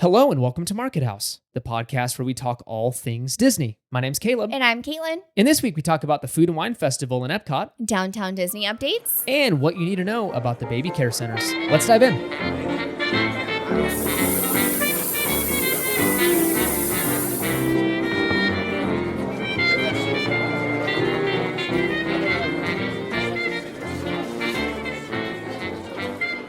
Hello and welcome to Market House, the podcast where we talk all things Disney. My name's Caleb. And I'm Caitlin. And this week we talk about the Food and Wine Festival in EPCOT, Downtown Disney updates, and what you need to know about the baby care centers. Let's dive in.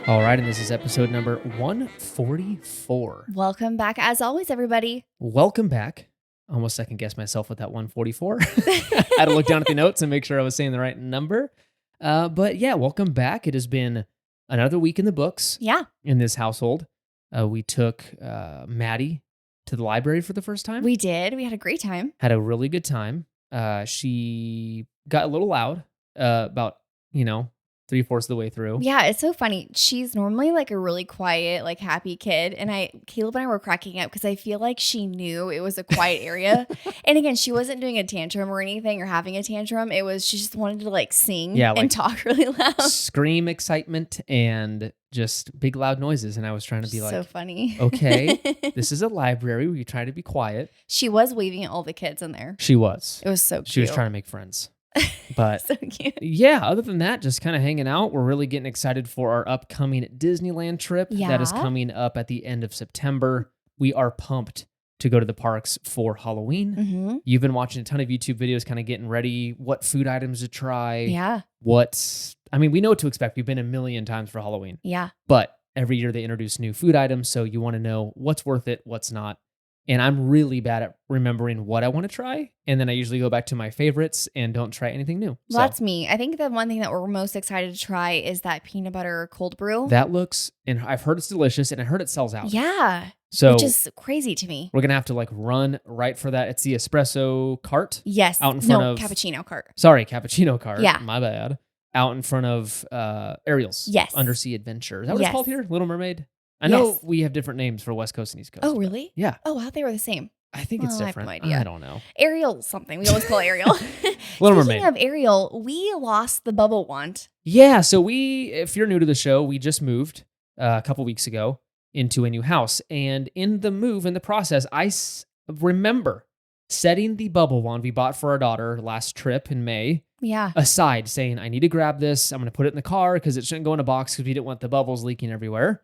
All right, and this is episode number 144. Welcome back as always, everybody. Welcome back. Almost second guessed myself with that 144. I had to look down at the notes and make sure I was saying the right number. But yeah, welcome back. It has been another week in the books. Yeah. In this household. We took Maddie to the library for the first time. We did. We had a great time. Had a really good time. She got a little loud about, 3/4 of the way through. Yeah, it's so funny. She's normally like a really quiet, like happy kid. And Caleb and I were cracking up because I feel like she knew it was a quiet area. And again, she wasn't doing a tantrum or anything or having a tantrum. It was, she just wanted to like sing and talk really loud. Scream excitement and just big loud noises. And I was trying to be so funny. Okay, this is a library where you try to be quiet. She was waving at all the kids in there. She was. It was so cute. She was trying to make friends. But so cute. Yeah, other than that, just kind of hanging out. We're really getting excited for our upcoming Disneyland trip that is coming up at the end of September. We are pumped to go to the parks for Halloween. Mm-hmm. You've been watching a ton of YouTube videos, kind of getting ready, what food items to try. Yeah. We know what to expect. We've been a million times for Halloween. Yeah. But every year they introduce new food items, so you want to know what's worth it, what's not. And I'm really bad at remembering what I want to try. And then I usually go back to my favorites and don't try anything new. Well, that's me. I think the one thing that we're most excited to try is that peanut butter cold brew. That looks, and I've heard it's delicious, and I heard it sells out. Yeah. So which is crazy to me. We're going to have to run right for that. It's the espresso cart. Yes. Out in front of cappuccino cart. Sorry, cappuccino cart. Yeah. My bad. Out in front of Ariel's. Yes. Undersea Adventure. Is that what it's called here? Little Mermaid? I know we have different names for West Coast and East Coast. Oh, really? Yeah. Oh, I thought they were the same. I think it's different. I have no idea. I don't know. Ariel something. We always call it Ariel. Little Mermaid. Speaking of Ariel, we lost the bubble wand. Yeah. So if you're new to the show, we just moved a couple weeks ago into a new house. And in the process, I remember setting the bubble wand we bought for our daughter last trip in May. Yeah. Aside, saying, I need to grab this. I'm going to put it in the car because it shouldn't go in a box because we didn't want the bubbles leaking everywhere.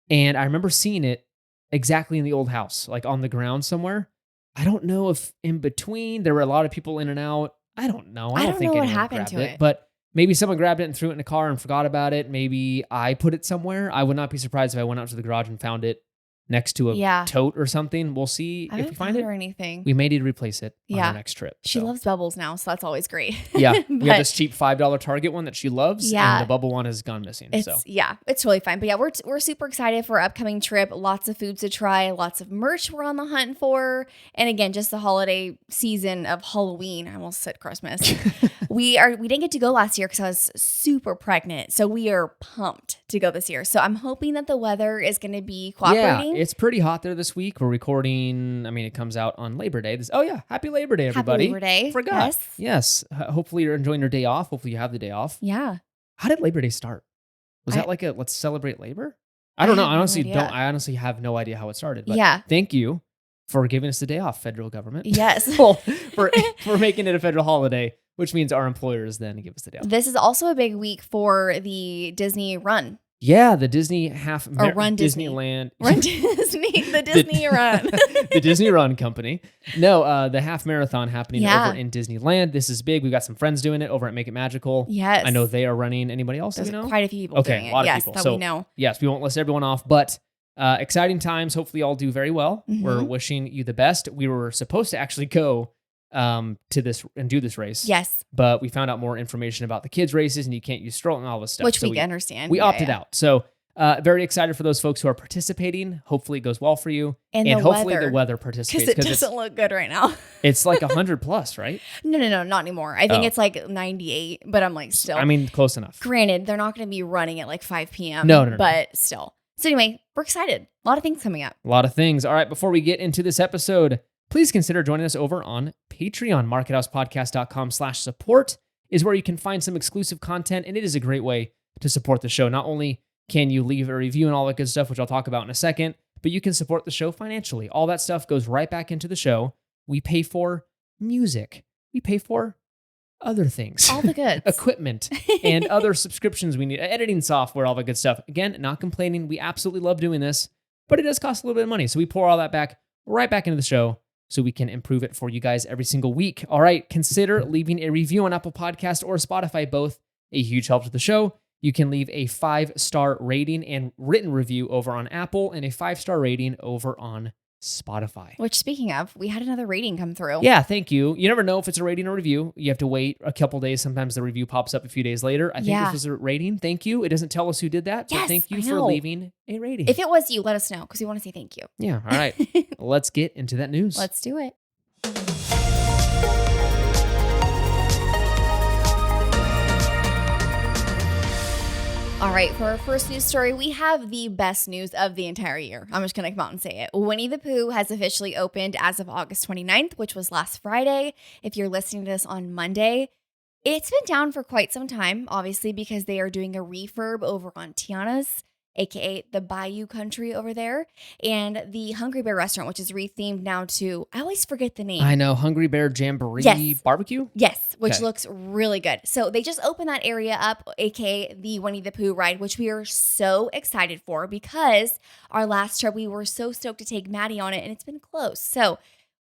And I remember seeing it exactly in the old house, like on the ground somewhere. I don't know if in between there were a lot of people in and out. I don't know. I don't think know what anyone happened grabbed to it. But maybe someone grabbed it and threw it in the car and forgot about it. Maybe I put it somewhere. I would not be surprised if I went out to the garage and found it next to a tote or something. We'll see if we find it or anything. We may need to replace it on our next trip. She loves bubbles now, so that's always great. Yeah. We have this cheap $5 Target one that she loves. Yeah. And the bubble one has gone missing. It's totally fine. But yeah, we're super excited for our upcoming trip. Lots of foods to try, lots of merch we're on the hunt for. And again, just the holiday season of Halloween. I almost said Christmas. We didn't get to go last year because I was super pregnant. So we are pumped to go this year. So I'm hoping that the weather is going to be cooperating. Yeah, it's pretty hot there this week. We're recording, it comes out on Labor Day. Happy Labor Day, everybody. Happy Labor Day. Forgot. Yes. Hopefully you're enjoying your day off. Hopefully you have the day off. Yeah. How did Labor Day start? Was that like a let's celebrate labor? I don't know. I honestly have no idea how it started. But thank you for giving us the day off, federal government. Yes. for making it a federal holiday, which means our employers then give us the day off. This is also a big week for the Disney run. Yeah, the Disney Run Disneyland. Run Disney, the Disney Run. The Disney Run Company. No, the half marathon happening over in Disneyland. This is big. We've got some friends doing it over at Make It Magical. Yes. I know they are running. Anybody else? There's quite a few people doing it. A lot of people. That we know. Yes, we won't list everyone off, but exciting times. Hopefully you all do very well. Mm-hmm. We're wishing you the best. We were supposed to actually go to this and do this race. Yes. But we found out more information about the kids' races and you can't use stroll and all this stuff. Which we understand. We opted out. So very excited for those folks who are participating. Hopefully it goes well for you. And hopefully the weather participates. Because it doesn't look good right now. It's like 100 plus, right? No, not anymore. I think it's like 98, but I'm like still. Close enough. Granted, they're not going to be running at like 5 p.m. No. But still. So anyway, we're excited. A lot of things coming up. A lot of things. All right, before we get into this episode, please consider joining us over on Patreon. MarketHousePodcast.com/support is where you can find some exclusive content, and it is a great way to support the show. Not only can you leave a review and all that good stuff, which I'll talk about in a second, but you can support the show financially. All that stuff goes right back into the show. We pay for music. We pay for other things. All the goods. Equipment and other subscriptions we need. Editing software, all that good stuff. Again, not complaining. We absolutely love doing this, but it does cost a little bit of money. So we pour all that back right back into the show so we can improve it for you guys every single week. All right, consider leaving a review on Apple Podcast or Spotify, both a huge help to the show. You can leave a 5-star rating and written review over on Apple and a 5-star rating over on Spotify. Which, speaking of, we had another rating come through. Yeah, thank you. You never know if it's a rating or review. You have to wait a couple days. Sometimes the review pops up a few days later. I think this was a rating. Thank you. It doesn't tell us who did that, but thank you for leaving a rating. If it was you, let us know because we want to say thank you. Yeah, all right. Let's get into that news. Let's do it. All right, for our first news story, we have the best news of the entire year. I'm just going to come out and say it. Winnie the Pooh has officially opened as of August 29th, which was last Friday. If you're listening to this on Monday, it's been down for quite some time, obviously, because they are doing a refurb over on Tiana's, aka the Bayou Country over there, and the Hungry Bear restaurant, which is rethemed now to, I always forget the name. I know, Hungry Bear Jamboree Barbecue? Yes, which looks really good. So they just opened that area up, aka the Winnie the Pooh ride, which we are so excited for because our last trip, we were so stoked to take Maddie on it, and it's been close. So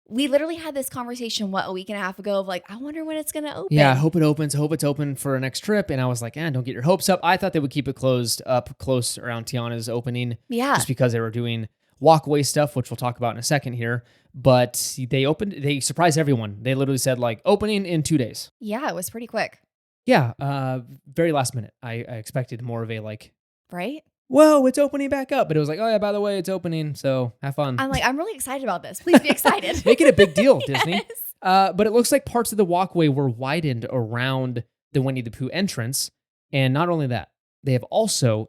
we literally had this conversation, a week and a half ago of like, I wonder when it's going to open. Yeah, I hope it opens. I hope it's open for our next trip. And I was like, don't get your hopes up. I thought they would keep it closed up close around Tiana's opening. Yeah. Just because they were doing walkway stuff, which we'll talk about in a second here. But they surprised everyone. They literally said like opening in 2 days. Yeah, it was pretty quick. Yeah, very last minute. I expected more of a like, right? Whoa, it's opening back up. But it was like, oh yeah, by the way, it's opening. So have fun. I'm like, I'm really excited about this. Please be excited. Make it a big deal, Disney. But it looks like parts of the walkway were widened around the Winnie the Pooh entrance. And not only that, they have also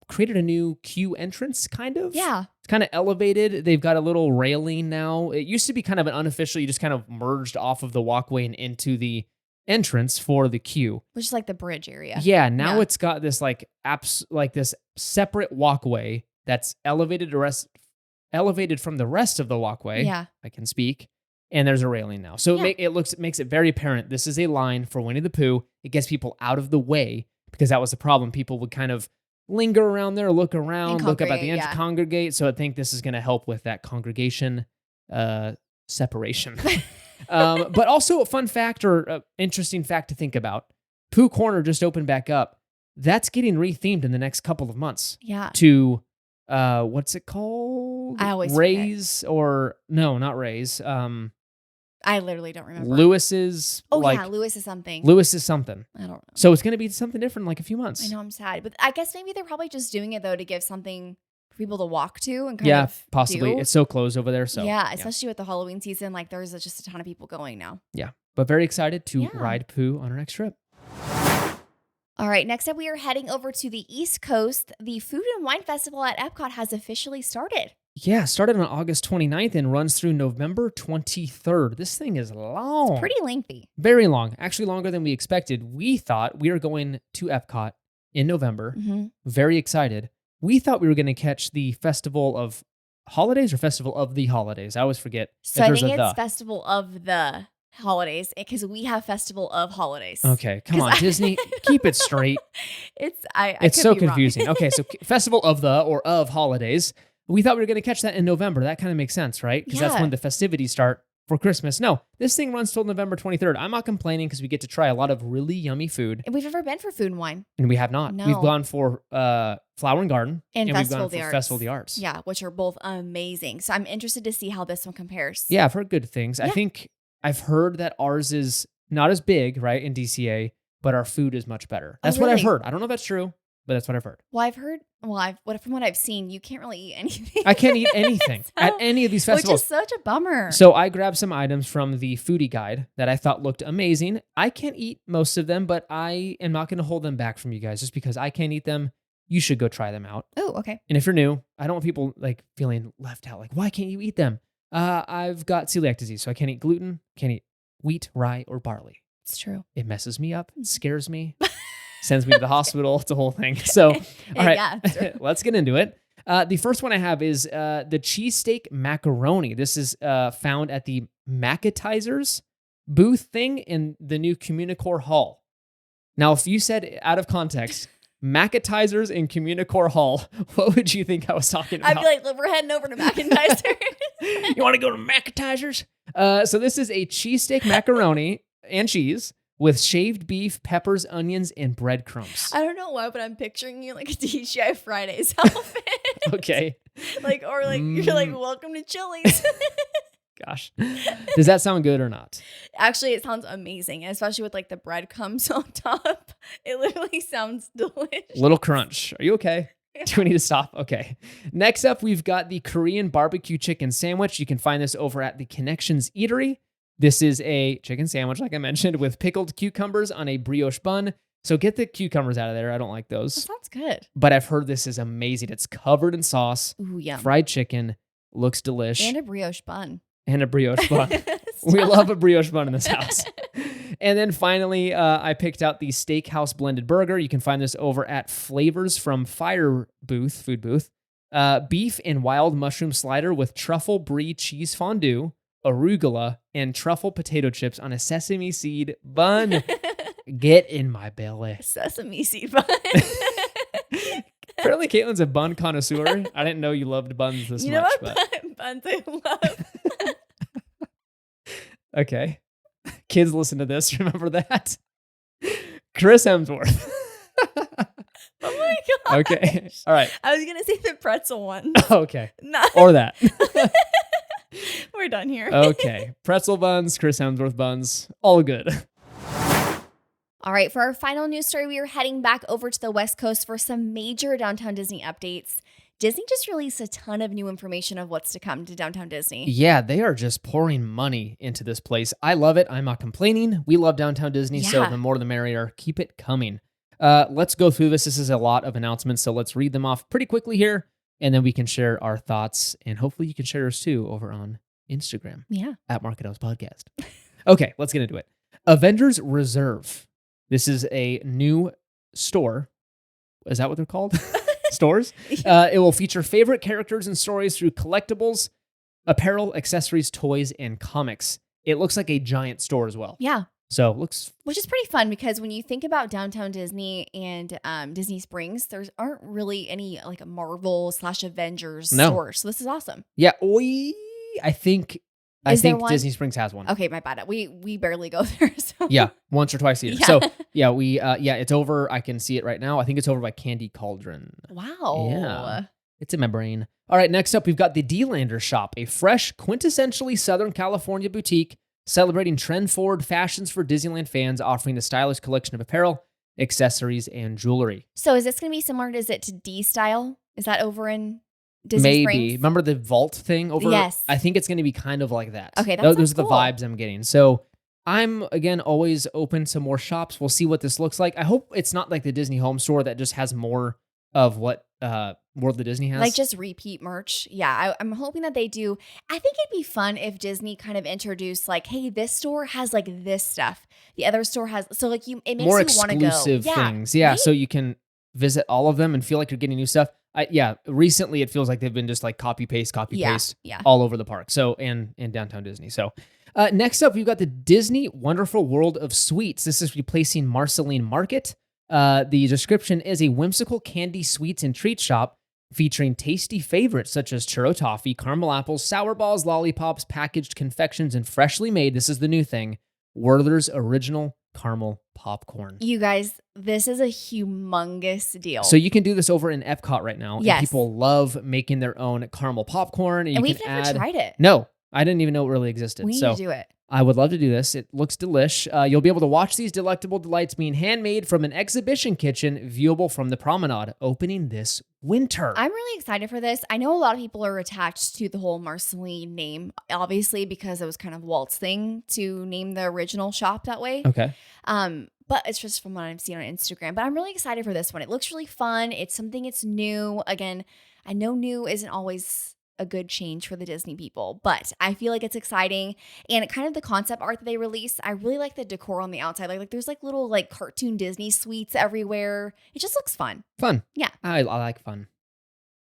created a new queue entrance, kind of. Yeah. It's kind of elevated. They've got a little railing now. It used to be kind of an unofficial, you just kind of merged off of the walkway and into the entrance for the queue, which is like the bridge area. Yeah, now it's got this like this separate walkway that's elevated from the rest of the walkway. Yeah, I can speak, and there's a railing now, so it makes it very apparent this is a line for Winnie the Pooh. It gets people out of the way because that was the problem. People would kind of linger around there, look around, look up at the entrance, congregate. So I think this is going to help with that congregation separation. But also a fun fact or interesting fact to think about. Pooh Corner just opened back up. That's getting rethemed in the next couple of months. Yeah. To, what's it called? I always Ray's forget. Or, no, not Ray's. I literally don't remember. Lewis's. Oh, yeah, Lewis is something. Lewis is something. I don't know. So it's going to be something different in like a few months. I know, I'm sad. But I guess maybe they're probably just doing it, though, to give something for people to walk to and kind of possibly. do. It's so closed over there. So yeah, especially with the Halloween season, like there's just a ton of people going now. Yeah, but very excited to ride Pooh on our next trip. All right, next up we are heading over to the East Coast. The Food and Wine Festival at EPCOT has officially started. Yeah, started on August 29th and runs through November 23rd. This thing is long. It's pretty lengthy. Very long. Actually longer than we expected. We thought we were going to EPCOT in November. Mm-hmm. Very excited. We thought we were going to catch the Festival of Holidays or Festival of the Holidays. I always forget. So I think it's Festival of the Holidays because we have Festival of Holidays. Okay, come on, Disney. Keep it straight. It's so confusing. Okay, so Festival of the or of Holidays. We thought we were going to catch that in November. That kind of makes sense, right? Because that's when the festivities start for Christmas. No, this thing runs till November 23rd. I'm not complaining because we get to try a lot of really yummy food. And we've never been for Food and Wine. And we have not. No. We've gone for Flower and Garden. And we've Festival gone of the for Arts. Festival of the Arts. Yeah, which are both amazing. So I'm interested to see how this one compares. Yeah, I've heard good things. Yeah. I think I've heard that ours is not as big, right, in DCA, but our food is much better. That's what I've heard. I don't know if that's true, but that's what I've heard. Well, from what I've seen, you can't really eat anything. I can't eat anything at any of these festivals. Which is such a bummer. So I grabbed some items from the foodie guide that I thought looked amazing. I can't eat most of them, but I am not going to hold them back from you guys just because I can't eat them. You should go try them out. Oh, okay. And if you're new, I don't want people like feeling left out. Like, why can't you eat them? I've got celiac disease, so I can't eat gluten, can't eat wheat, rye, or barley. It's true. It messes me up, scares me, sends me to the hospital. It's a whole thing. So, all right, let's get into it. The first one I have is the cheesesteak macaroni. This is found at the Macatizers booth thing in the new Communicore Hall. Now, if you said out of context, Macatizers in Communicore Hall, what would you think I was talking about? I'd be like, look, we're heading over to McIntyre. You want to go to Macatizers? So this is a cheesesteak macaroni and cheese with shaved beef, peppers, onions, and breadcrumbs. I don't know why, but I'm picturing you like a TGI Fridays outfit. Okay. You're like, welcome to Chili's. Gosh. Does that sound good or not? Actually, it sounds amazing, especially with like the breadcrumbs on top. It literally sounds delicious. Little crunch. Are you okay? Do we need to stop? Okay. Next up, we've got the Korean barbecue chicken sandwich. You can find this over at the Connections Eatery. This is a chicken sandwich, like I mentioned, with pickled cucumbers on a brioche bun. So get the cucumbers out of there. I don't like those. That sounds good. But I've heard this is amazing. It's covered in sauce. Ooh, yum. Fried chicken. Looks delish. And a brioche bun. And a brioche bun. We love a brioche bun in this house. And then finally, I picked out the Steakhouse Blended Burger. You can find this over at Flavors from Fire booth, food booth. Beef and wild mushroom slider with truffle brie cheese fondue, arugula, and truffle potato chips on a sesame seed bun. Get in my belly. Sesame seed bun. Apparently, Caitlin's a bun connoisseur. I didn't know you loved buns this much. You know what buns I love? Okay. Kids listen to this. Remember that? Chris Hemsworth. Oh my god. Okay. All right. I was gonna say the pretzel one. Okay. No. Or that. We're done here. Okay. Pretzel buns, Chris Hemsworth buns, all good. All right, for our final news story, we are heading back over to the West Coast for some major Downtown Disney updates. Disney just released a ton of new information of what's to come to Downtown Disney. Yeah, they are just pouring money into this place. I love it. I'm not complaining. We love Downtown Disney, so the more the merrier. Keep it coming. Let's go through this. This is a lot of announcements, so let's read them off pretty quickly here, and then we can share our thoughts, and hopefully you can share yours too over on Instagram. Yeah. At Market House Podcast. Okay, let's get into it. Avengers Reserve. This is a new store. Is that what they're called? Stores? It will feature favorite characters and stories through collectibles, apparel, accessories, toys, and comics. It looks like a giant store as well. Yeah. So looks... Which is pretty fun because when you think about Downtown Disney and Disney Springs, there aren't really any like Marvel / Avengers stores. So this is awesome. Yeah. I think Disney Springs has one. Okay, my bad. We barely go there. So. Yeah, once or twice a year. Yeah. So it's over. I can see it right now. I think it's over by Candy Cauldron. Wow. Yeah, it's in my brain. All right, next up, we've got the D-Lander Shop, a fresh, quintessentially Southern California boutique celebrating trend-forward fashions for Disneyland fans, offering a stylish collection of apparel, accessories, and jewelry. So is this going to be similar to D-Style? Is that over in Disney Springs? Remember the vault thing over? Yes. I think it's going to be kind of like that. Okay, those are the vibes I'm getting. So I'm, again, always open to more shops. We'll see what this looks like. I hope it's not like the Disney Home Store that just has more of what World of Disney has. Like just repeat merch. Yeah, I'm hoping that they do. I think it'd be fun if Disney kind of introduced like, hey, this store has like this stuff. The other store has, so like it makes more you want to go. Exclusive things. Yeah, right? So you can visit all of them and feel like you're getting new stuff. Recently it feels like they've been just like copy paste all over the park. So and Downtown Disney. So next up, we've got the Disney Wonderful World of Sweets. This is replacing Marceline Market. The description is a whimsical candy, sweets, and treat shop featuring tasty favorites such as churro toffee, caramel apples, sour balls, lollipops, packaged confections, and freshly made, this is the new thing, Werther's Original Caramel Popcorn. You guys, this is a humongous deal. So you can do this over in EPCOT right now. Yes. And people love making their own caramel popcorn. And we've never tried it. No, I didn't even know it really existed. We need to do it. I would love to do this. It looks delish. You'll be able to watch these delectable delights being handmade from an exhibition kitchen viewable from the promenade, opening this winter. I'm really excited for this. I know a lot of people are attached to the whole Marceline name, obviously, because it was kind of Walt's thing to name the original shop that way. Okay. But it's just from what I'm seeing on Instagram. But I'm really excited for this one. It looks really fun. It's something it's new. Again, I know new isn't always a good change for the Disney people, but I feel like it's exciting. And kind of the concept art that they release, I really like the decor on the outside. Like there's like little like cartoon Disney sweets everywhere. It just looks fun. Fun. Yeah. I like fun.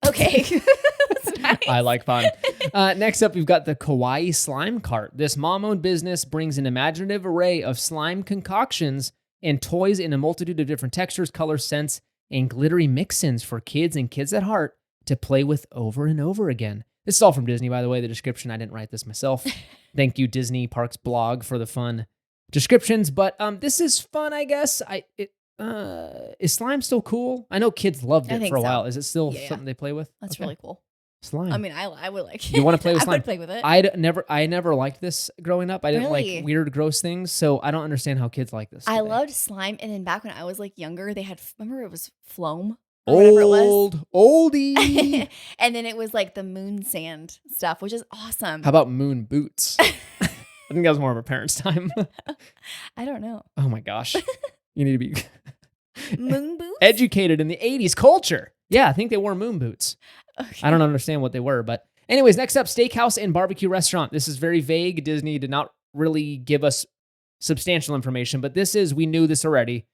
Okay. That's nice. I like fun. Next up, we've got the Kawaii Slime Cart. This mom-owned business brings an imaginative array of slime concoctions and toys in a multitude of different textures, colors, scents, and glittery mix-ins for kids and kids at heart to play with over and over again. This is all from Disney, by the way, the description. I didn't write this myself. Thank you, Disney Parks blog, for the fun descriptions. But this is fun, I guess. Is slime still cool? I know kids loved it for a while. Is it still something they play with? That's really cool. Slime. I mean, I would like it. You want to play with slime? I would play with it. I never liked this growing up. I didn't like weird, gross things, so I don't understand how kids like this today. I loved slime, and then back when I was like younger, they had, remember it was Floam? Oldie. And then it was like the moon sand stuff, which is awesome. How about moon boots? I think that was more of a parent's time. I don't know. Oh my gosh. You need to be moon boots? Educated in the 80s culture. Yeah, I think they wore moon boots. Okay. I don't understand what they were, but anyways, next up, steakhouse and barbecue restaurant. This is very vague. Disney did not really give us substantial information, but we knew this already.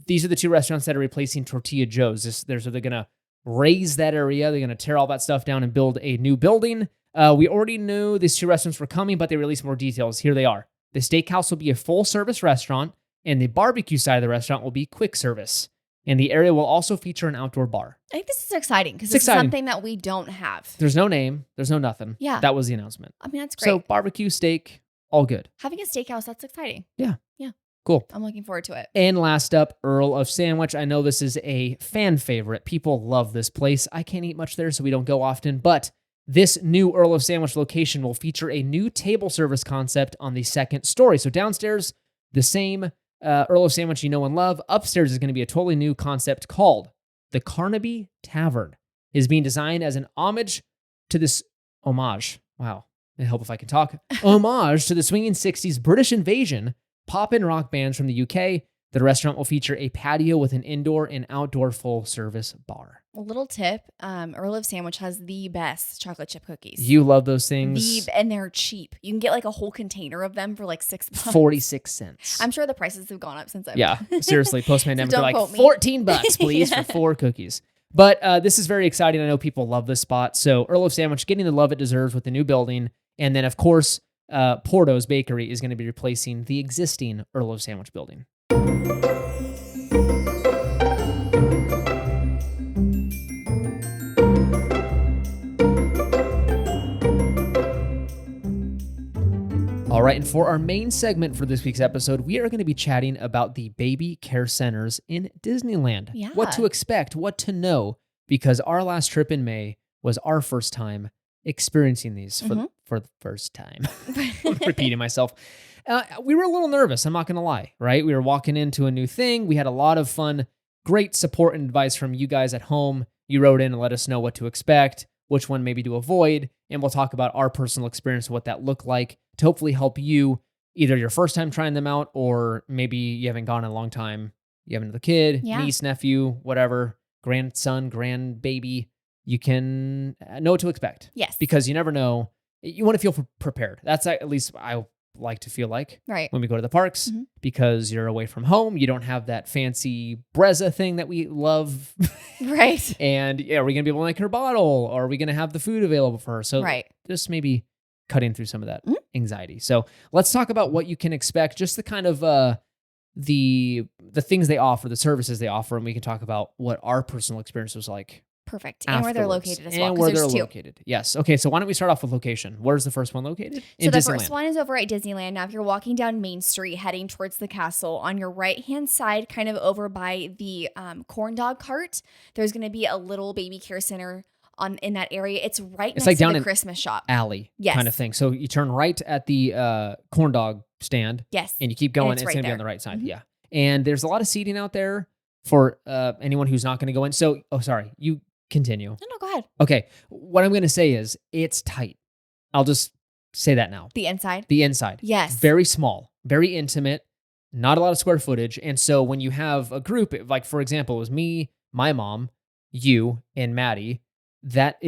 These are the two restaurants that are replacing Tortilla Joe's. They're going to raise that area. They're going to tear all that stuff down and build a new building. We already knew these two restaurants were coming, but they released more details. Here they are. The steakhouse will be a full-service restaurant, and the barbecue side of the restaurant will be quick service. And the area will also feature an outdoor bar. I think this is exciting because it's something that we don't have. There's no name. There's no nothing. Yeah. That was the announcement. I mean, that's great. So barbecue, steak, all good. Having a steakhouse, that's exciting. Yeah. Yeah. Cool. I'm looking forward to it. And last up, Earl of Sandwich. I know this is a fan favorite. People love this place. I can't eat much there, so we don't go often. But this new Earl of Sandwich location will feature a new table service concept on the second story. So downstairs, the same Earl of Sandwich you know and love. Upstairs is going to be a totally new concept called the Carnaby Tavern. It is being designed as an homage to this homage. Wow. It'll help if I can talk. Homage to the swinging 60s British invasion pop and rock bands from the UK. The restaurant will feature a patio with an indoor and outdoor full-service bar. A little tip, Earl of Sandwich has the best chocolate chip cookies. You love those things. And they're cheap. You can get like a whole container of them for like $6. 46 cents. I'm sure the prices have gone up since I've seriously, post-pandemic, so they're like 14 bucks, please, for 4 cookies. But this is very exciting. I know people love this spot. So Earl of Sandwich getting the love it deserves with the new building. And then, of course, Porto's Bakery is going to be replacing the existing Earl of Sandwich building. All right, and for our main segment for this week's episode, we are going to be chatting about the baby care centers in Disneyland. Yeah. What to expect, what to know, because our last trip in May was our first time experiencing these for the first time. I'm repeating myself. We were a little nervous, I'm not going to lie, right? We were walking into a new thing. We had a lot of fun, great support and advice from you guys at home. You wrote in and let us know what to expect, which one maybe to avoid, and we'll talk about our personal experience, what that looked like, to hopefully help you, either your first time trying them out, or maybe you haven't gone in a long time. You have another kid, niece, nephew, whatever, grandson, grandbaby. You can know what to expect. Yes. Because you never know. You want to feel prepared. That's at least I like to feel like when we go to the parks, because you're away from home. You don't have that fancy Brezza thing that we love. Right. And are we going to be able to make her bottle? Or are we going to have the food available for her? So just maybe cutting through some of that anxiety. So let's talk about what you can expect, just the kind of the things they offer, the services they offer, and we can talk about what our personal experience was like. Perfect. And where they're located as well. And where they're located. Yes. Okay, so why don't we start off with location? Where's the first one located? So the first one is over at Disneyland. Now, if you're walking down Main Street heading towards the castle, on your right-hand side, kind of over by the corn dog cart, there's going to be a little baby care center in that area. It's next like to down the in Christmas shop. Alley kind of thing. So you turn right at the corn dog stand. Yes. And you keep going. It's going to be on the right side. Yeah. And there's a lot of seating out there for anyone who's not going to go in. So, you continue. No, go ahead. Okay. What I'm going to say is it's tight. I'll just say that now. The inside? The inside. Yes. Very small, very intimate, not a lot of square footage. And so when you have a group, like for example, it was me, my mom, you, and Maddie, that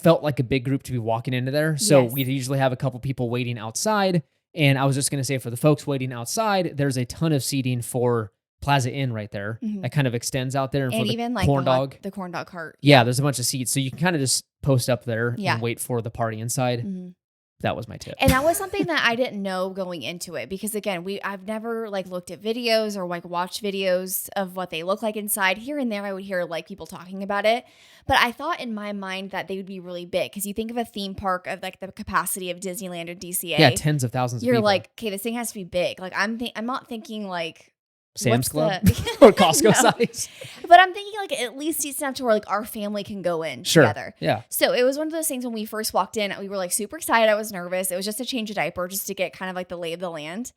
felt like a big group to be walking into there. So we usually have a couple people waiting outside. And I was just going to say, for the folks waiting outside, there's a ton of seating for Plaza Inn right there that kind of extends out there in front And of even the like corn dog. the corn dog cart. Yeah, there's a bunch of seats. So you can kind of just post up there Yeah. and wait for the party inside. That was my tip. And that was something that I didn't know going into it because again, I've never like looked at videos or like watched videos of what they look like inside. Here and there I would hear like people talking about it, but I thought in my mind that they would be really big because you think of a theme park of like the capacity of Disneyland or DCA. Yeah, tens of thousands of people. You're like, okay, this thing has to be big. Like I'm not thinking like Sam's Club the- or Costco No. size. But I'm thinking like at least decent enough to where like our family can go in Sure. together. Yeah. So it was one of those things when we first walked in, we were like super excited. I was nervous. It was just a change of diaper just to get kind of like the lay of the land.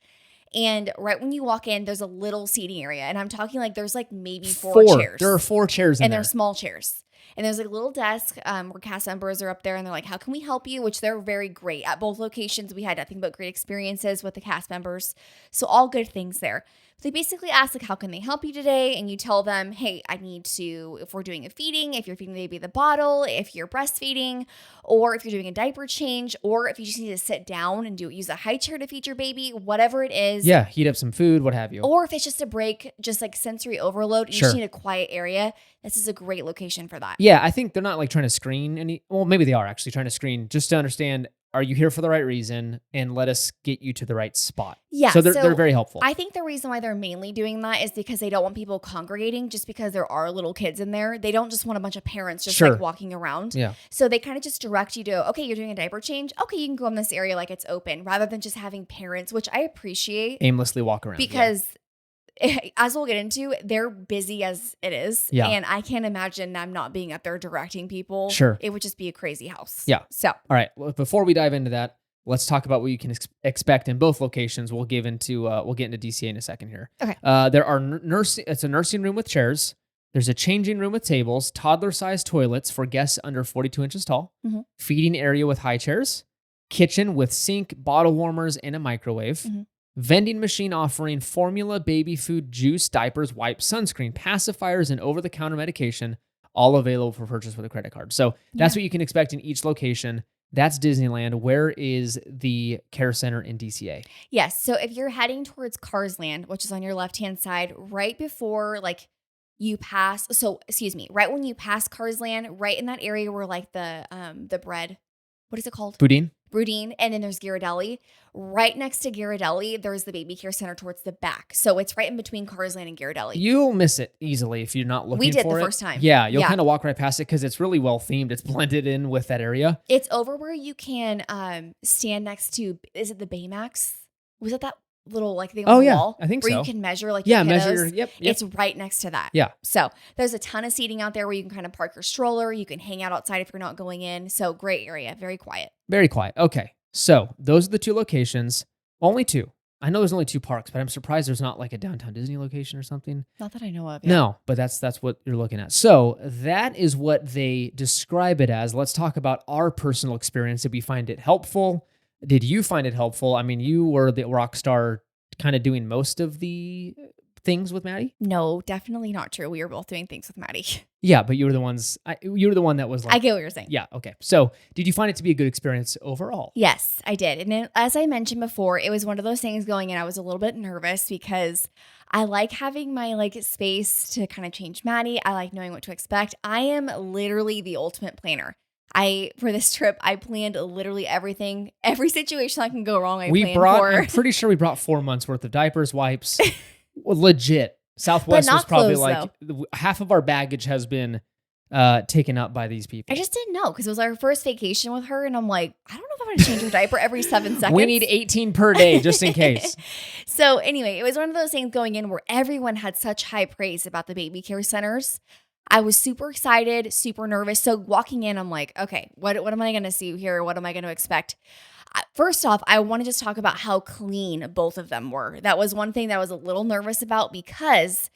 And right when you walk in, there's a little seating area. And I'm talking like there's like maybe four chairs. There are 4 chairs in and there. they're small chairs. And there's like a little desk where cast members are up there and they're like, how can we help you? Which they're very great. At both locations, we had nothing but great experiences with the cast members. So all good things there. They basically ask like, how can they help you today? And you tell them, hey, I need to, if we're doing a feeding, if you're feeding the baby the bottle, if you're breastfeeding, or if you're doing a diaper change, or if you just need to sit down and use a high chair to feed your baby, whatever it is. Yeah, heat up some food, what have you. Or if it's just a break, just like sensory overload, you just need a quiet area. This is a great location for that. Yeah, I think they're not like trying to screen any. Well, maybe they are actually trying to screen just to understand, are you here for the right reason? And let us get you to the right spot. Yeah. So they're very helpful. I think the reason why they're mainly doing that is because they don't want people congregating just because there are little kids in there. They don't just want a bunch of parents just like walking around. Yeah. So they kind of just direct you to, okay, you're doing a diaper change. Okay, you can go in this area like it's open rather than just having parents, which I appreciate. Aimlessly walk around. Because as we'll get into, they're busy as it is. Yeah. And I can't imagine them not being up there directing people. Sure. It would just be a crazy house. Yeah. So. All right. Well, before we dive into that, let's talk about what you can expect in both locations. We'll get into DCA in a second here. Okay. There are it's a nursing room with chairs. There's a changing room with tables, toddler-sized toilets for guests under 42 inches tall, feeding area with high chairs, kitchen with sink, bottle warmers, and a microwave. Vending machine offering formula, baby food, juice, diapers, wipes, sunscreen, pacifiers, and over-the-counter medication, all available for purchase with a credit card. So that's what you can expect in each location. That's Disneyland. Where is the care center in DCA? Yes. So if you're heading towards Cars Land, which is on your left-hand side, right before like you pass, right when you pass Cars Land, right in that area where like the bread, what is it called? Boudin, and then there's Ghirardelli. Right next to Ghirardelli, there's the baby care center towards the back. So it's right in between Cars Land and Ghirardelli. You'll miss it easily if you're not looking for it. We did the first time. Yeah, you'll kind of walk right past it because it's really well themed. It's blended in with that area. It's over where you can stand next to, is it the Baymax? Was it that little like thing on the wall? I think where so. You can measure like your kiddos? Measure. Yep. It's right next to that. Yeah. So there's a ton of seating out there where you can kind of park your stroller. You can hang out outside if you're not going in. So great area. Very quiet. Very quiet. Okay. So those are the 2 locations. Only 2. I know there's only 2 parks, but I'm surprised there's not like a downtown Disney location or something. Not that I know of. Yeah. No, but that's what you're looking at. So that is what they describe it as. Let's talk about our personal experience. Did we find it helpful? Did you find it helpful? I mean, you were the rock star kind of doing most of the things with Maddie? No, definitely not true. We were both doing things with Maddie. Yeah, but you were the one that was like... I get what you're saying. Yeah, okay. So did you find it to be a good experience overall? Yes, I did. And then, as I mentioned before, it was one of those things going in. I was a little bit nervous because I like having my like space to kind of change Maddie. I like knowing what to expect. I am literally the ultimate planner. For this trip, I planned literally everything, every situation that can go wrong. I'm pretty sure we brought 4 months worth of diapers, wipes. Legit. Southwest was probably clothes, half of our baggage has been taken up by these people. I just didn't know because it was our first vacation with her. And I'm like, I don't know if I'm going to change her diaper every 7 seconds. We need 18 per day just in case. So anyway, it was one of those things going in where everyone had such high praise about the baby care centers. I was super excited, super nervous. So walking in, I'm like, okay, what am I going to see here? What am I going to expect? First off, I want to just talk about how clean both of them were. That was one thing that I was a little nervous about because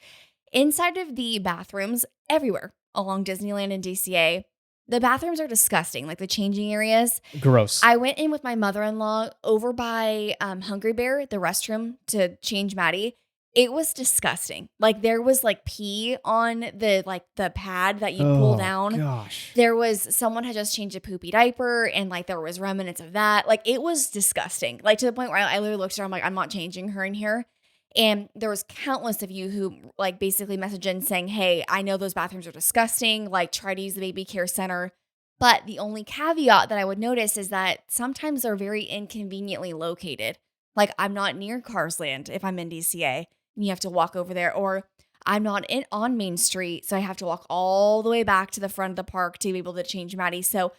inside of the bathrooms everywhere along Disneyland and DCA, the bathrooms are disgusting, like the changing areas. Gross. I went in with my mother-in-law over by Hungry Bear, the restroom, to change Maddie. It was disgusting. Like there was like pee on the pad that you pull down. Gosh. Someone had just changed a poopy diaper and like there was remnants of that. Like it was disgusting. Like to the point where I literally looked at her, I'm like, I'm not changing her in here. And there was countless of you who like basically messaged in saying, hey, I know those bathrooms are disgusting. Like, try to use the baby care center. But the only caveat that I would notice is that sometimes they're very inconveniently located. Like, I'm not near Carsland if I'm in DCA and you have to walk over there, or I'm not on Main Street, so I have to walk all the way back to the front of the park to be able to change Maddie. So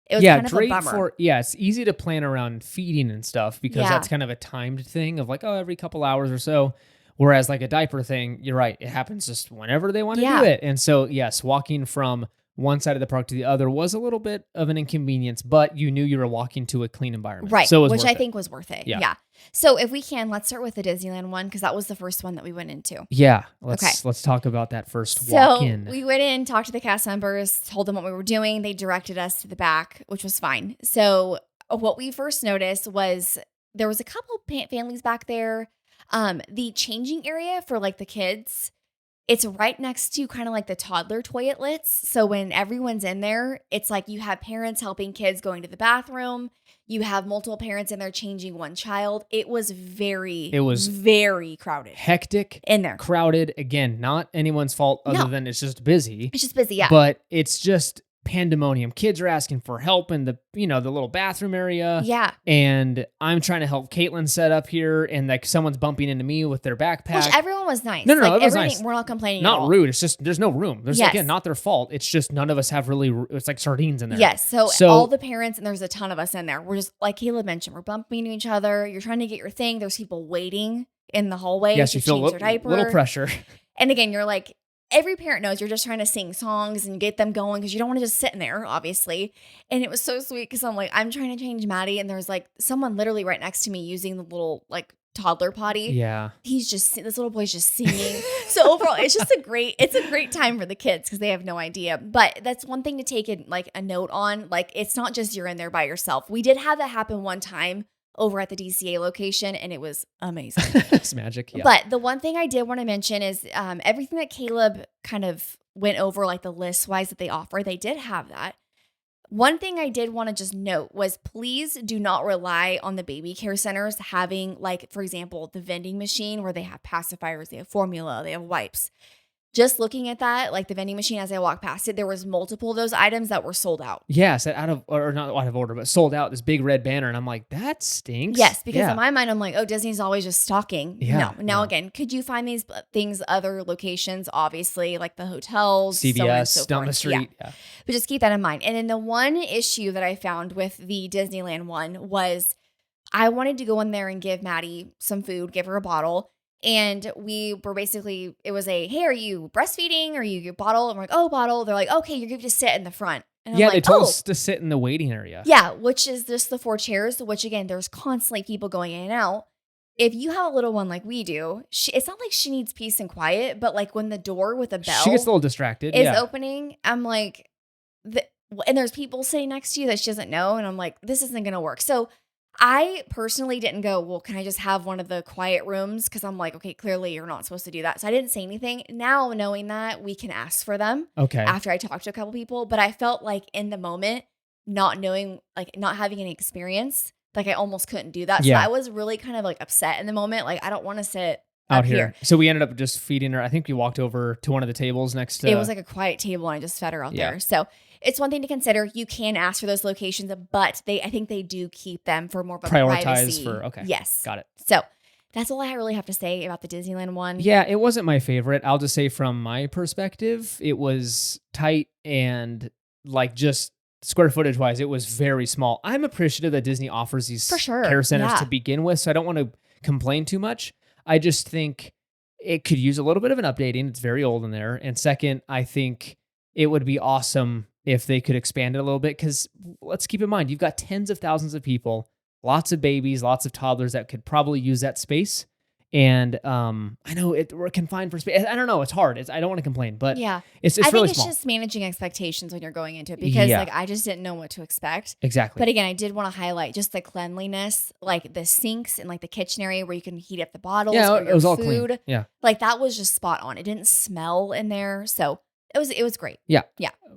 it was kind of a bummer. It's easy to plan around feeding and stuff because that's kind of a timed thing of like, oh, every couple hours or so. Whereas like a diaper thing, you're right, it happens just whenever they want to do it. And so, yes, walking from one side of the park to the other was a little bit of an inconvenience, but you knew you were walking to a clean environment. Right, so which I think was worth it. Yeah. So if we can, let's start with the Disneyland one because that was the first one that we went into. Yeah. Let's talk about that first walk-in. So we went in, talked to the cast members, told them what we were doing. They directed us to the back, which was fine. So what we first noticed was there was a couple families back there. The changing area for like the kids, it's right next to kind of like the toddler toilets. So when everyone's in there, it's like you have parents helping kids going to the bathroom. You have multiple parents in there changing one child. It was very crowded. Hectic. In there. Crowded. Again, not anyone's fault other than it's just busy. It's just busy, yeah. But it's just pandemonium. Kids are asking for help in the little bathroom area. Yeah. And I'm trying to help Caitlin set up here, and like someone's bumping into me with their backpack. Which everyone was nice. No, everyone's nice. We're not complaining. Not at all. rude. It's just there's no room. There's again not their fault. It's just none of us have really. It's like sardines in there. Yes. So all the parents, and there's a ton of us in there. We're just like Caleb mentioned. We're bumping into each other. You're trying to get your thing. There's people waiting in the hallway. Yes, to you feel change their diaper. Little pressure. And again, you're like. Every parent knows you're just trying to sing songs and get them going because you don't want to just sit in there, obviously. And it was so sweet because I'm like, I'm trying to change Maddie. And there's like someone literally right next to me using the little like toddler potty. Yeah. This little boy's just singing. So overall, it's a great time for the kids because they have no idea. But that's one thing to take a note on. Like, it's not just you're in there by yourself. We did have that happen one time over at the DCA location, and it was amazing. It's magic, yeah. But the one thing I did want to mention is everything that Caleb kind of went over, like the list-wise that they offer, they did have that. One thing I did want to just note was please do not rely on the baby care centers having, like, for example, the vending machine where they have pacifiers, they have formula, they have wipes. Just looking at that, like the vending machine as I walked past it, there was multiple of those items that were sold out. Yes, not out of order, but sold out, this big red banner. And I'm like, that stinks. Yes, because in my mind, I'm like, oh, Disney's always just stocking. Yeah, no. Now, again, could you find these things other locations, obviously, like the hotels, CVS, so on and so down forth. the street. Yeah. But just keep that in mind. And then the one issue that I found with the Disneyland one was I wanted to go in there and give Maddie some food, give her a bottle. And we were basically, it was hey, are you breastfeeding? Are you your bottle? And we're like, oh, bottle. They're like, okay, you're going to sit in the front. And they told us to sit in the waiting area. Yeah, which is just the 4 chairs, which again, there's constantly people going in and out. If you have a little one like we do, it's not like she needs peace and quiet, but like when the door with a bell she gets a little distracted. Is opening, I'm like, and there's people sitting next to you that she doesn't know. And I'm like, this isn't going to work. So I personally didn't go, well, can I just have one of the quiet rooms? Because I'm like, okay, clearly you're not supposed to do that. So I didn't say anything. Now, knowing that, we can ask for them. Okay. After I talked to a couple people. But I felt like in the moment, not knowing, like not having any experience, like I almost couldn't do that. So I was really kind of like upset in the moment. Like, I don't want to sit out here. So we ended up just feeding her. I think we walked over to one of the tables next to. It was like a quiet table and I just fed her out there. So it's one thing to consider. You can ask for those locations, but I think they do keep them for more of a privacy. Okay. Yes. Got it. So that's all I really have to say about the Disneyland one. Yeah, it wasn't my favorite. I'll just say from my perspective, it was tight and like just square footage wise, it was very small. I'm appreciative that Disney offers these care centers to begin with, so I don't want to complain too much. I just think it could use a little bit of an updating. It's very old in there. And second, I think it would be awesome if they could expand it a little bit, because let's keep in mind, you've got tens of thousands of people, lots of babies, lots of toddlers that could probably use that space. And I know we're confined for space. I don't know. It's hard. I don't want to complain, but it's I really think it's just managing expectations when you're going into it, because like I just didn't know what to expect. Exactly. But again, I did want to highlight just the cleanliness, like the sinks and like the kitchen area where you can heat up the bottles. Yeah, or your it was all food. clean. Yeah, like that was just spot on. It didn't smell in there, so it was great. Yeah.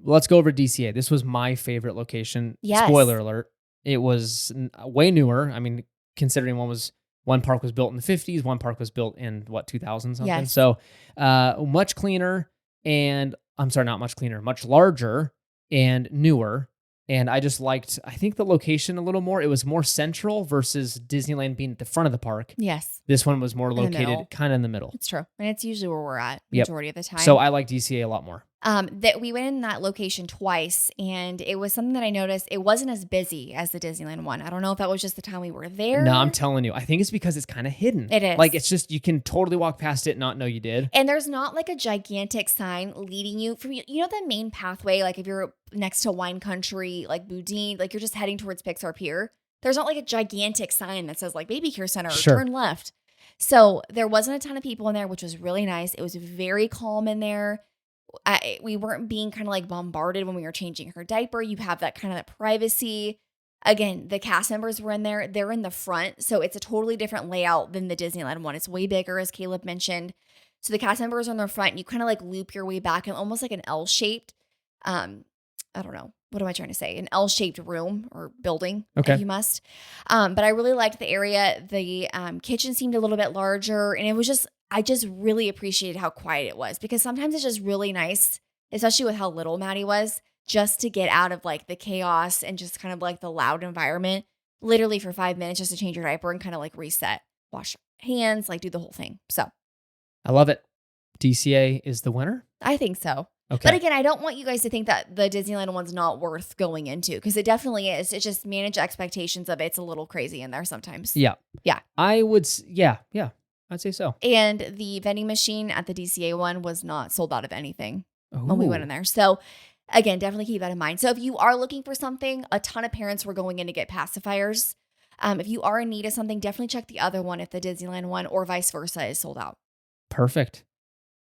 Let's go over DCA. This was my favorite location. Yes. Spoiler alert. It was way newer. I mean, considering one was One park was built in the 50s. One park was built in 2000 something. Yes. So much cleaner and I'm sorry, not much cleaner, much larger and newer. And I just liked, I think the location a little more. It was more central versus Disneyland being at the front of the park. Yes. This one was more In the located middle. kind of in the middle. It's true. And it's usually where we're at Yep. majority of the time. So I like DCA a lot more. That we went in that location twice, and it was something that I noticed. It wasn't as busy as the Disneyland one. I don't know if that was just the time we were there. No, I'm telling you. I think it's because it's kind of hidden. It is. Like, it's just, you can totally walk past it and not know you did. And there's not like a gigantic sign leading you from, the main pathway, like if you're next to Wine Country, like Boudin, like you're just heading towards Pixar Pier. There's not like a gigantic sign that says like Baby Care Center or Sure. turn left. So there wasn't a ton of people in there, which was really nice. It was very calm in there. We weren't being kind of like bombarded when we were changing her diaper. You have that kind of that privacy. Again, the cast members were in there. They're in the front. So it's a totally different layout than the Disneyland one. It's way bigger, as Caleb mentioned. So the cast members are in the front. And you kind of like loop your way back in almost like an L-shaped, I don't know. What am I trying to say? An L-shaped room or building, Okay. if you must. But I really liked the area. The kitchen seemed a little bit larger. And it was just, I just really appreciated how quiet it was because sometimes it's just really nice, especially with how little Maddie was, just to get out of like the chaos and just kind of like the loud environment, literally for 5 minutes just to change your diaper and kind of like reset, wash your hands, like do the whole thing. So I love it. DCA is the winner. I think so. Okay. But again, I don't want you guys to think that the Disneyland one's not worth going into because it definitely is. It's just manage expectations of it's a little crazy in there sometimes. Yeah. Yeah. I would, yeah. I'd say so. And the vending machine at the DCA one was not sold out of anything when we Ooh. went in there. So again, definitely keep that in mind. So if you are looking for something, a ton of parents were going in to get pacifiers. If you are in need of something, definitely check the other one if the Disneyland one or vice versa is sold out. Perfect.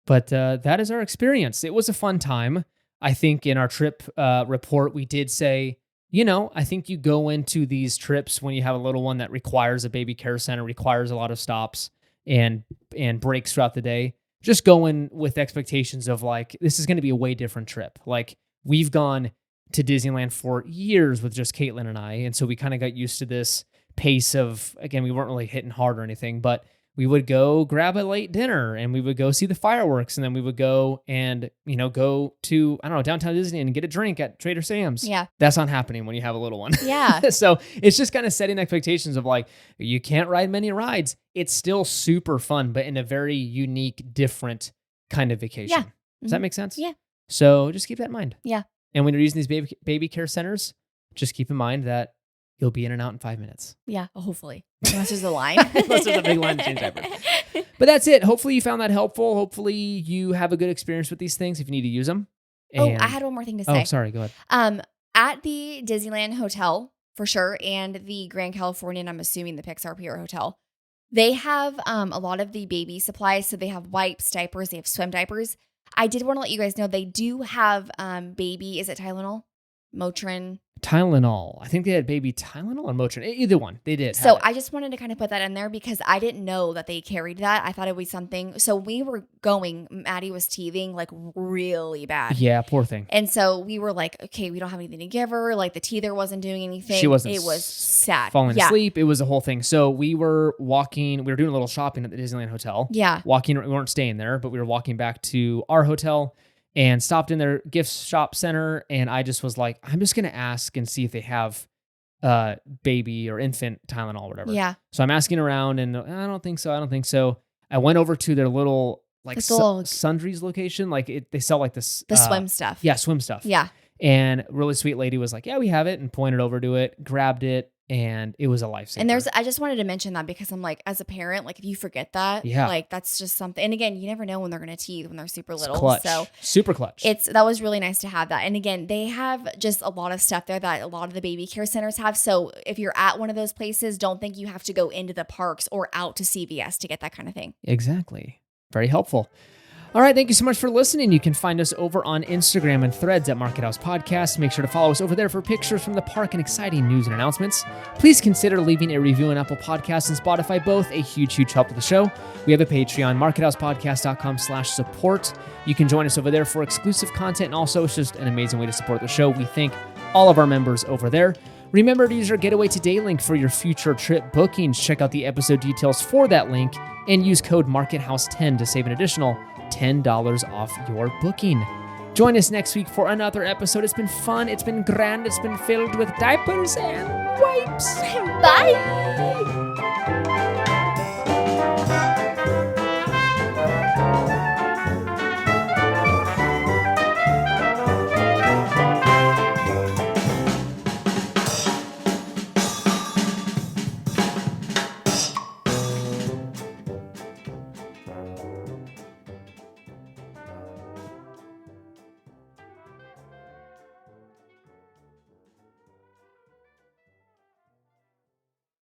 But that is our experience. It was a fun time. I think in our trip report, we did say, I think you go into these trips when you have a little one that requires a baby care center, requires a lot of stops and breaks throughout the day. Just go in with expectations of like, this is going to be a way different trip. Like we've gone to Disneyland for years with just Caitlin and I. And so we kind of got used to this pace of, again, we weren't really hitting hard or anything, but we would go grab a late dinner and we would go see the fireworks. And then we would go and, go to, I don't know, downtown Disney and get a drink at Trader Sam's. Yeah. That's not happening when you have a little one. Yeah. So it's just kind of setting expectations of like, you can't ride many rides. It's still super fun, but in a very unique, different kind of vacation. Yeah. Does that make sense? Yeah. So just keep that in mind. Yeah. And when you're using these baby care centers, just keep in mind that you'll be in and out in 5 minutes. Yeah. Hopefully. Unless there's a line. Unless there's a big line to change diaper. But that's it. Hopefully you found that helpful. Hopefully you have a good experience with these things if you need to use them. I had one more thing to say. Oh, sorry. Go ahead. At the Disneyland Hotel, for sure, and the Grand California, and I'm assuming the Pixar Pier Hotel, they have a lot of the baby supplies. So they have wipes, diapers, they have swim diapers. I did want to let you guys know they do have baby, is it Tylenol? Motrin. Tylenol. I think they had baby Tylenol or Motrin. Either one. They did. So I just wanted to kind of put that in there because I didn't know that they carried that. I thought it was something. So we were going, Maddie was teething like really bad. Yeah, poor thing. And so we were like, okay, we don't have anything to give her. Like the teether wasn't doing anything. She wasn't. It was sad. Falling asleep. It was a whole thing. So we were walking. We were doing a little shopping at the Disneyland Hotel. Yeah. Walking. We weren't staying there, but we were walking back to our hotel. And stopped in their gift shop center. And I just was like, I'm just going to ask and see if they have baby or infant Tylenol or whatever. Yeah. So I'm asking around and I don't think so. I went over to their little like sundries location. Like they sell like this. The swim stuff. Yeah, swim stuff. Yeah. And a really sweet lady was like, yeah, we have it. And pointed over to it, grabbed it. And it was a lifesaver. And I just wanted to mention that because I'm like, as a parent, like if you forget that, like that's just something. And again, you never know when they're going to teeth when they're super little. It's clutch. So super clutch. That was really nice to have that. And again, they have just a lot of stuff there that a lot of the baby care centers have. So if you're at one of those places, don't think you have to go into the parks or out to CVS to get that kind of thing. Exactly. Very helpful. All right, thank you so much for listening. You can find us over on Instagram and Threads at Market House Podcast. Make sure to follow us over there for pictures from the park and exciting news and announcements. Please consider leaving a review on Apple Podcasts and Spotify, both a huge, huge help to the show. We have a Patreon, markethousepodcast.com/support. You can join us over there for exclusive content, and also it's just an amazing way to support the show. We thank all of our members over there. Remember to use our Getaway Today link for your future trip bookings. Check out the episode details for that link and use code MARKETHOUSE10 to save an additional $10 off your booking. Join us next week for another episode. It's been fun, it's been grand, it's been filled with diapers and wipes. Bye.